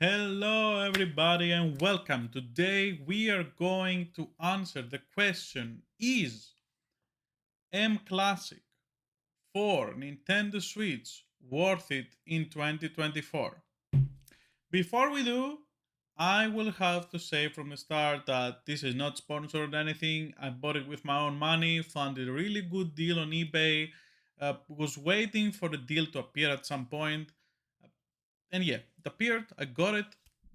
Hello, everybody, and welcome. Today we are going to answer the question: is mClassic for Nintendo Switch worth it in 2024? Before we do, I will have to say from the start that this is not sponsored or anything. I bought it with my own money, found a really good deal on eBay, was waiting for the deal to appear at some point, and yeah, it appeared. I got it.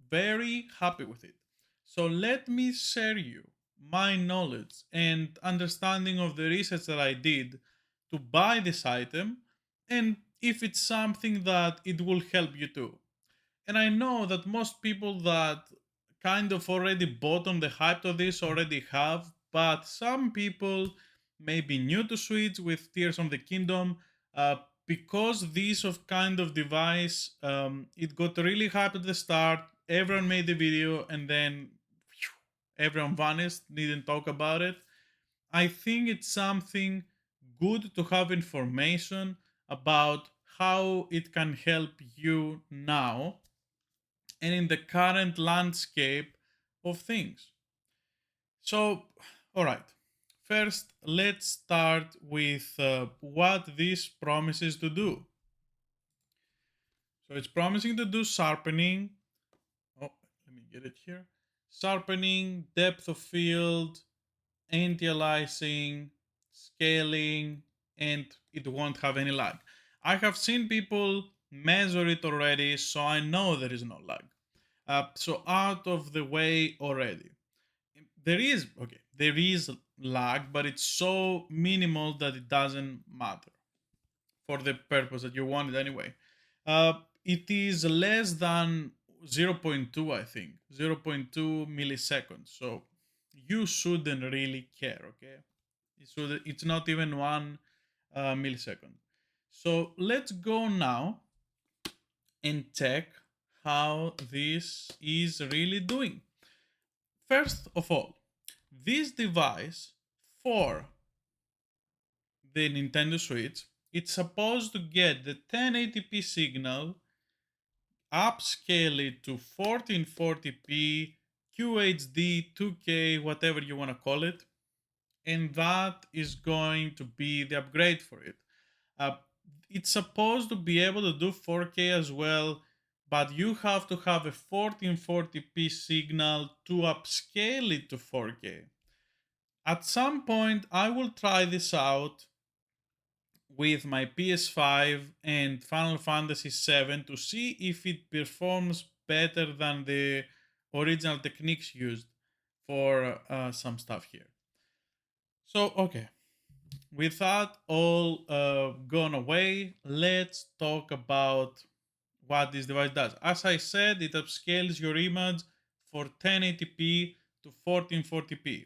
Very happy with it. So let me share you my knowledge and understanding of the research that I did to buy this item, and if it's something that it will help you too. And I know that most people that kind of already bought on the hype of this already have, but some people may be new to Switch with Tears of the Kingdom. Because this of kind of device, it got really hyped at the start. Everyone made the video, and then everyone vanished. Didn't talk about it. I think it's something good to have information about how it can help you now and in the current landscape of things. So, all right. First, let's start with what this promises to do. So, it's promising to do sharpening. Oh, let me get it here. Sharpening, depth of field, anti-aliasing, scaling, and it won't have any lag. I have seen people measure it already, so I know there is no lag. So out of the way already. There is lag, but it's so minimal that it doesn't matter for the purpose that you want it anyway. It is less than zero point 0.2, I think, zero point 0.2 milliseconds. So you shouldn't really care, okay? It's not even 1 millisecond. So let's go now and check how this is really doing. First of all, this device for the Nintendo Switch, it's supposed to get the 1080p signal, upscale it to 1440p, QHD, 2K, whatever you want to call it, and that is going to be the upgrade for it. Uh, it's supposed to be able to do 4K as well, but you have to have a 1440p signal to upscale it to 4K. At some point, I will try this out with my PS5 and Final Fantasy VII to see if it performs better than the original techniques used for some stuff here. So, okay, with that all gone away, let's talk about what this device does. As I said, it upscales your image for 1080p to 1440p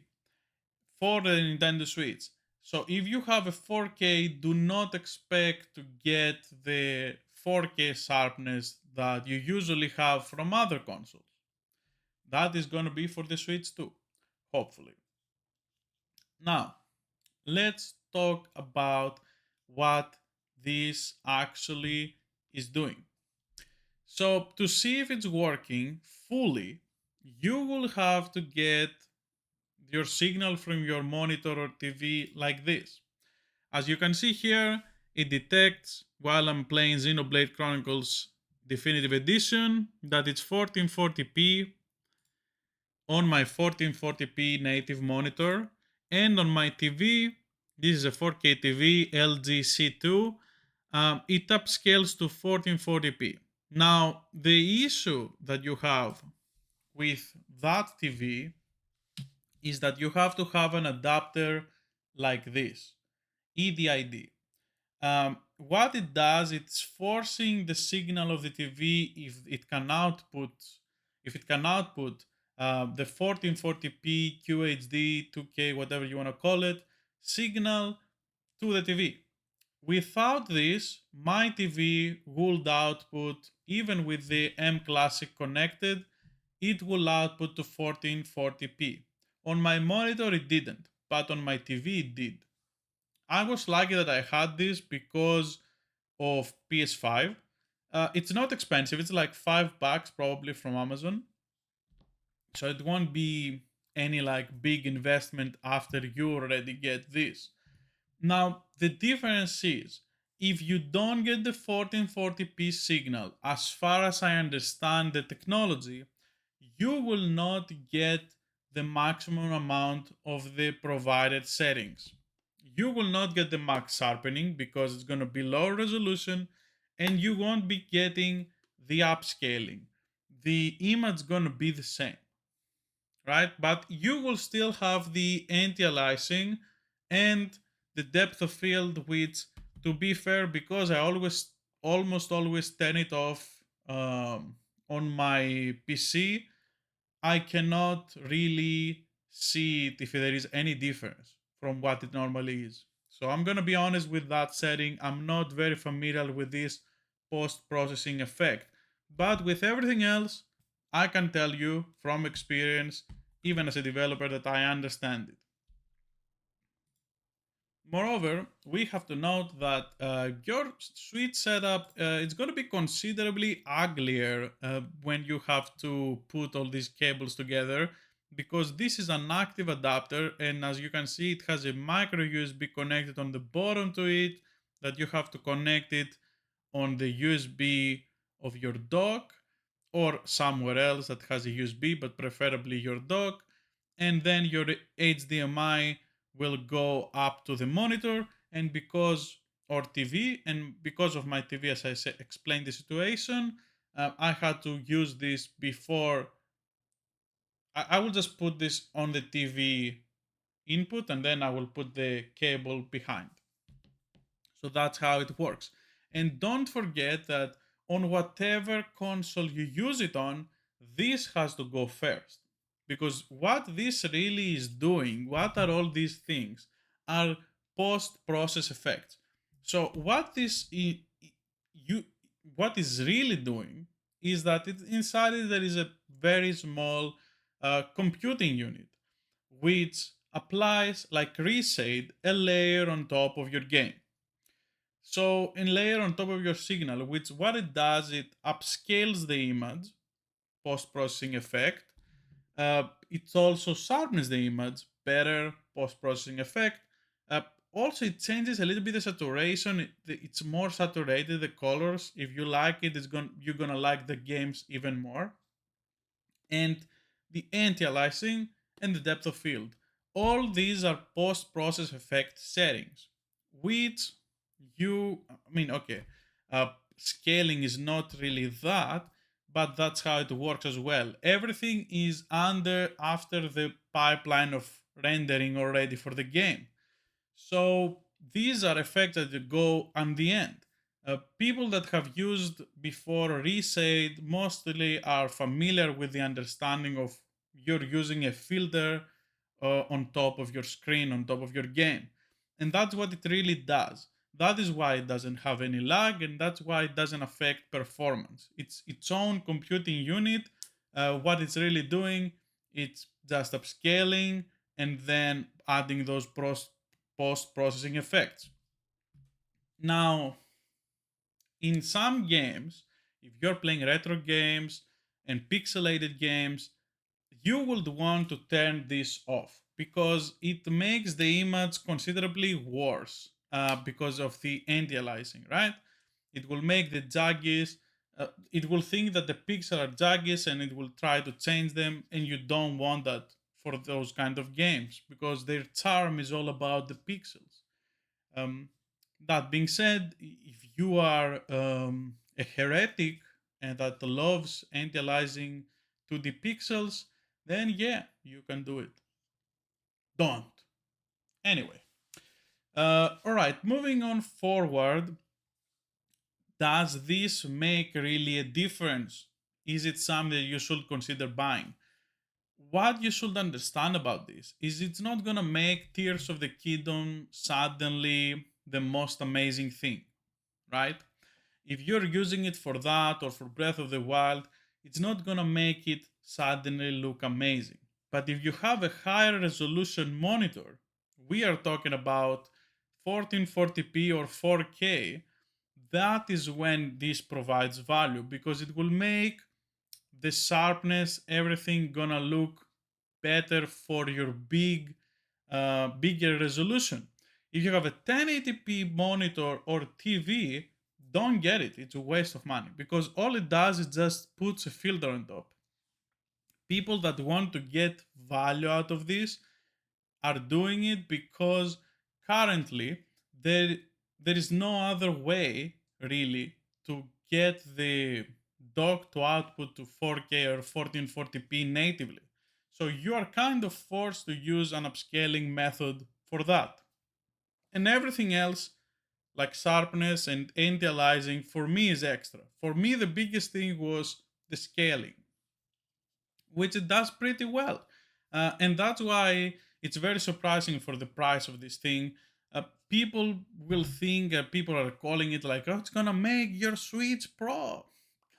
for the Nintendo Switch. So if you have a 4K, do not expect to get the 4K sharpness that you usually have from other consoles. That is going to be for the Switch too, hopefully. Now, let's talk about what this actually is doing. So, to see if it's working fully, you will have to get your signal from your monitor or TV like this. As you can see here, it detects while I'm playing Xenoblade Chronicles Definitive Edition that it's 1440p on my 1440p native monitor, and on my TV, this is a 4K TV LG C2, it upscales to 1440p. Now, the issue that you have with that TV is that you have to have an adapter like this, EDID. What it does, it's forcing the signal of the TV if it can output the 1440p QHD 2K whatever you want to call it signal to the TV. Without this, my TV would output, even with the mClassic connected, it will output to 1440p. On my monitor it didn't, but on my TV it did. I was lucky that I had this because of PS5. It's not expensive. It's like $5 probably from Amazon. So it won't be any like big investment after you already get this. Now, the difference is if you don't get the 1440p signal, as far as I understand the technology, you will not get the maximum amount of the provided settings. You will not get the max sharpening because it's going to be low resolution, and you won't be getting the upscaling. The image is going to be the same, right? But you will still have the anti-aliasing and the depth of field, which, to be fair, because I almost always turn it off on my PC, I cannot really see it if there is any difference from what it normally is. So I'm gonna be honest with that setting. I'm not very familiar with this post-processing effect. But with everything else, I can tell you from experience, even as a developer, that I understand it. Moreover, we have to note that your Switch setup is going to be considerably uglier when you have to put all these cables together, because this is an active adapter, and as you can see, it has a micro USB connected on the bottom to it that you have to connect it on the USB of your dock or somewhere else that has a USB, but preferably your dock. And then your HDMI will go up to the monitor. And because, or TV, and because of my TV, as I explained the situation, I had to use this before. I will just put this on the TV input and then I will put the cable behind. So that's how it works. And don't forget that on whatever console you use it on, this has to go first. Because what this really is doing, what are all these things, are post process effects. So you what is really doing is that inside it there is a very small computing unit which applies like Reset a layer on top of your game. So in layer on top of your signal, which what it does, it upscales the image, post-processing effect. It also sharpens the image, better post-processing effect. Also, it changes a little bit the saturation. It's more saturated, the colors. If you like it, you're gonna like the games even more. And the anti-aliasing and the depth of field. All these are post-process effect settings, which okay, scaling is not really that, but that's how it works as well. Everything is after the pipeline of rendering already for the game. So these are effects that go on the end. People that have used before Reset mostly are familiar with the understanding of you're using a filter on top of your screen, on top of your game. And that's what it really does. That is why it doesn't have any lag, and that's why it doesn't affect performance. It's its own computing unit. What it's really doing, it's just upscaling and then adding those post processing effects. Now, in some games, if you're playing retro games and pixelated games, you would want to turn this off because it makes the image considerably worse because of the anti-aliasing, right? It will make the jaggies, it will think that the pixels are jaggies and it will try to change them, and you don't want that for those kind of games because their charm is all about the pixels. Um, that being said, if you are a heretic and that loves anti-aliasing 2D pixels, then yeah, you can do it. Don't. Anyway, all right, moving on forward. Does this make really a difference? Is it something you should consider buying? What you should understand about this is it's not gonna make Tears of the Kingdom suddenly the most amazing thing, right? If you're using it for that or for Breath of the Wild, it's not gonna make it suddenly look amazing. But if you have a higher resolution monitor, we are talking about 1440p or 4K, that is when this provides value, because it will make the sharpness, everything gonna look better for your bigger resolution. If you have a 1080p monitor or TV, don't get it. It's a waste of money, because all it does is just puts a filter on top. People that want to get value out of this are doing it because currently there there is no other way really to get the dock to output to 4K or 1440p natively. So you are kind of forced to use an upscaling method for that. And everything else, like sharpness and anti-aliasing, for me is extra. For me, the biggest thing was the scaling, which it does pretty well. And that's why it's very surprising for the price of this thing. People will think, people are calling it like, oh, it's gonna make your Switch Pro.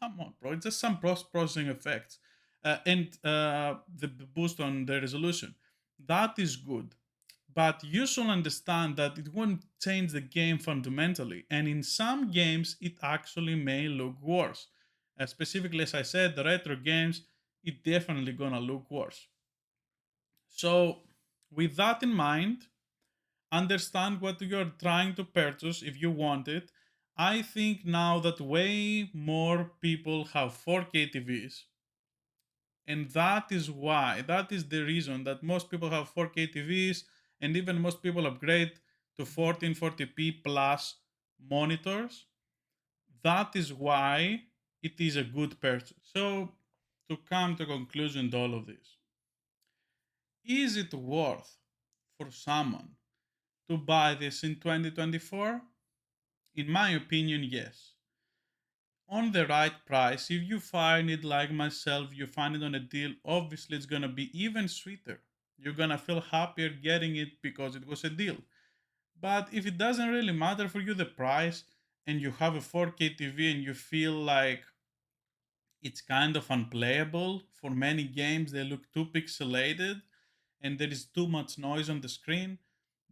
Come on, bro. It's just some processing effects and the boost on the resolution. That is good. But you should understand that it won't change the game fundamentally. And in some games, it actually may look worse. Specifically, as I said, the retro games, it definitely gonna look worse. So, with that in mind, understand what you're trying to purchase if you want it. I think now that way more people have 4K TVs, and that is the reason that most people have 4K TVs, and even most people upgrade to 1440p plus monitors. That is why it is a good purchase. So, to come to a conclusion to all of this, is it worth for someone to buy this in 2024? In my opinion, yes. On the right price, if you find it like myself, you find it on a deal, obviously it's gonna be even sweeter. You're gonna feel happier getting it because it was a deal. But if it doesn't really matter for you the price, and you have a 4K TV and you feel like it's kind of unplayable for many games, they look too pixelated and there is too much noise on the screen,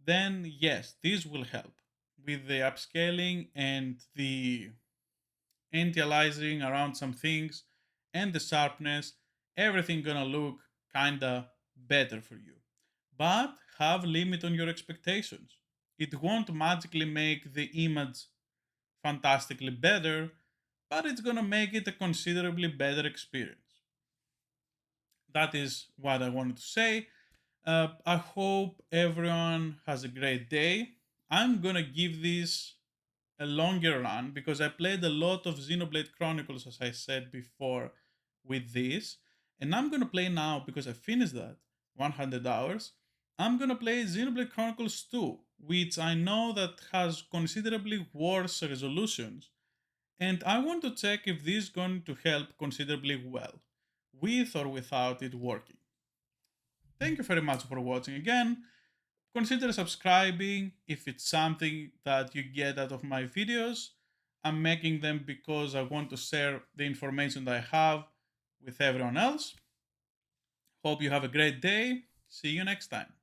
then yes, this will help with the upscaling and the anti-aliasing around some things and the sharpness. Everything gonna look kinda better for you. But have limit on your expectations. It won't magically make the image fantastically better, but it's gonna make it a considerably better experience. That is what I wanted to say. I hope everyone has a great day. I'm gonna give this a longer run because I played a lot of Xenoblade Chronicles, as I said before, with this. And I'm gonna play now because I finished that 100 hours. I'm gonna play Xenoblade Chronicles 2, which I know that has considerably worse resolutions. And I want to check if this is going to help considerably well, with or without it working. Thank you very much for watching again. Consider subscribing if it's something that you get out of my videos. I'm making them because I want to share the information that I have with everyone else. Hope you have a great day. See you next time.